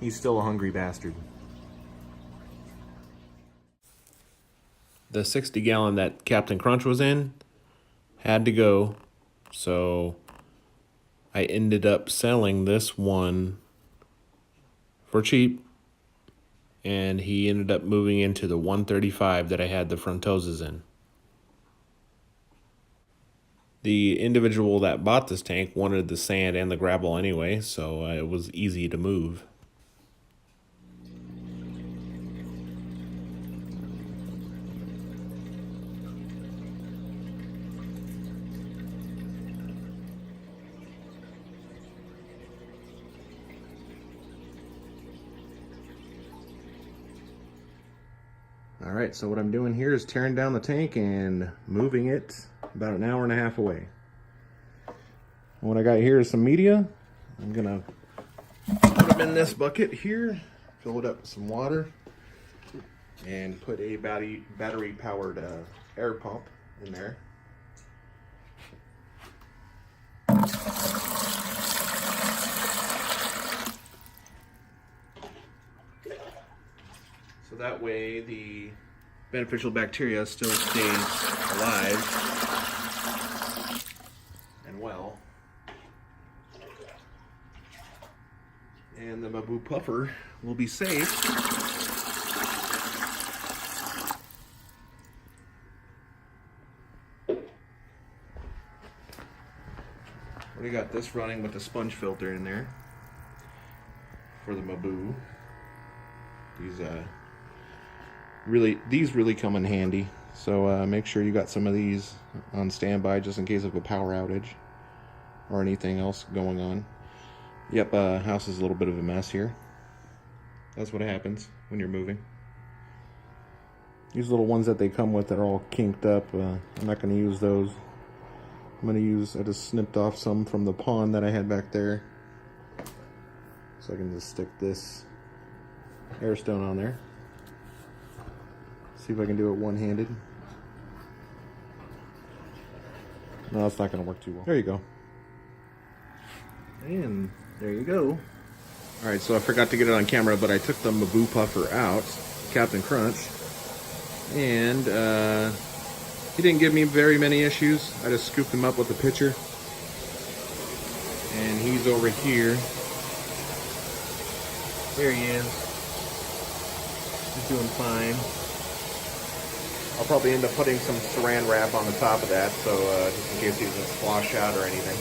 he's still a hungry bastard. The 60-gallon that Captain Crunch was in had to go, so I ended up selling this one for cheap, and he ended up moving into the 135 that I had the Frontosas in. The individual that bought this tank wanted the sand and the gravel anyway, so it was easy to move. All right, so what I'm doing here is tearing down the tank and moving it about an hour and a half away. What I got here is some media. I'm gonna put them in this bucket here, fill it up with some water, and put a battery powered air pump in there. So that way the beneficial bacteria still stays alive and well. And the Maboo puffer will be safe. We got this running with the sponge filter in there for the Maboo. These really come in handy, so make sure you got some of these on standby just in case of a power outage or anything else going on. Yep, house is a little bit of a mess here. That's what happens when you're moving. These little ones that they come with that are all kinked up, I'm not going to use those. I just snipped off some from the pond that I had back there, so I can just stick this air stone on there. See if I can do it one-handed. No, it's not going to work too well. There you go. And there you go. Alright, so I forgot to get it on camera, but I took the Maboo puffer out, Captain Crunch, and he didn't give me very many issues. I just scooped him up with a pitcher, and he's over here. There he is. He's doing fine. I'll probably end up putting some saran wrap on the top of that, so just in case he doesn't splosh out or anything.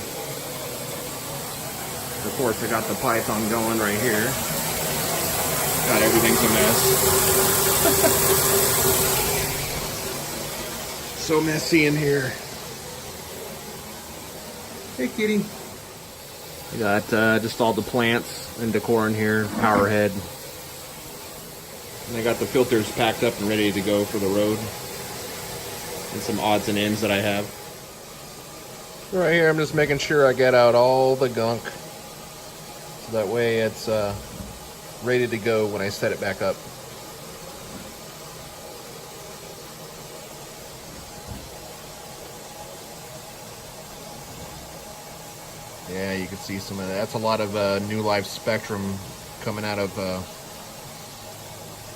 Of course, I got the python going right here. God, everything's a mess. So messy in here. Hey, kitty. I got just all the plants and decor in here, power head. And I got the filters packed up and ready to go for the road. And some odds and ends that I have. Right here, I'm just making sure I get out all the gunk. So that way it's ready to go when I set it back up. Yeah, you can see some of that. That's a lot of New Life Spectrum coming out of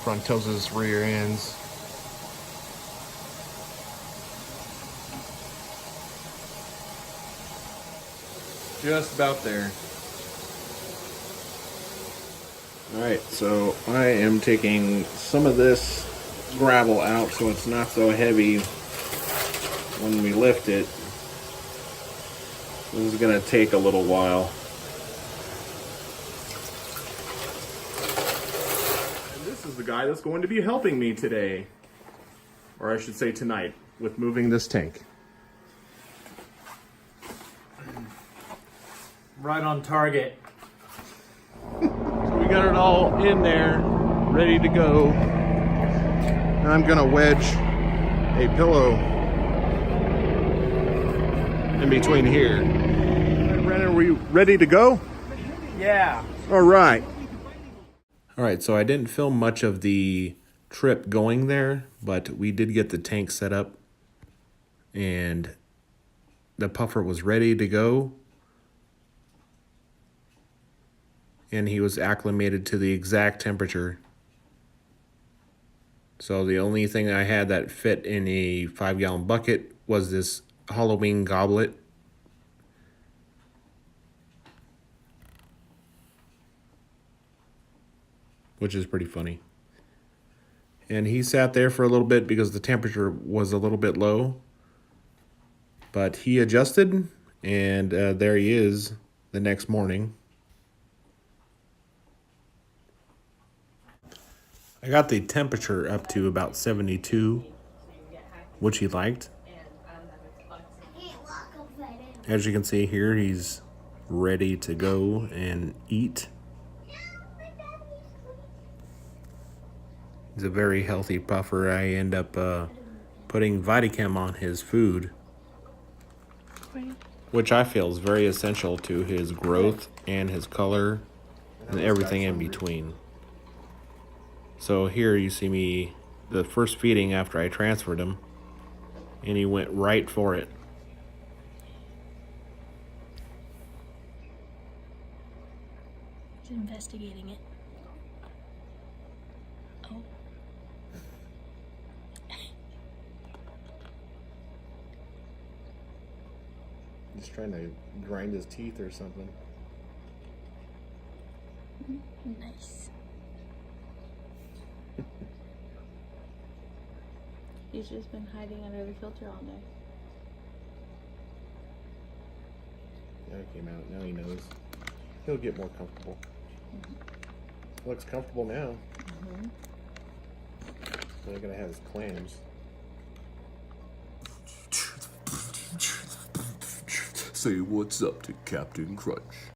Frontosa's rear ends. Just about there. Alright, so I am taking some of this gravel out so it's not so heavy when we lift it. This is going to take a little while. And this is the guy that's going to be helping me today, or I should say tonight, with moving this tank. Right on target. So we got it all in there, ready to go. And I'm going to wedge a pillow in between here. Brennan, are we ready to go? Yeah. All right. All right, so I didn't film much of the trip going there, but we did get the tank set up and the puffer was ready to go. and he was acclimated to the exact temperature. So the only thing I had that fit in a 5-gallon bucket was this Halloween goblet. Which is pretty funny. And he sat there for a little bit because the temperature was a little bit low. But he adjusted, and there he is the next morning. I got the temperature up to about 72, which he liked. As you can see here, he's ready to go and eat. He's a very healthy puffer. I end up putting Vitachem on his food, which I feel is very essential to his growth and his color and everything in between. So here you see me, the first feeding after I transferred him, and he went right for it. He's investigating it. Oh. He's trying to grind his teeth or something. Nice. He's just been hiding under the filter all day. Now it came out. Now he knows. He'll get more comfortable. Looks comfortable now. They're gonna have his clams. Say what's up to Captain Crunch.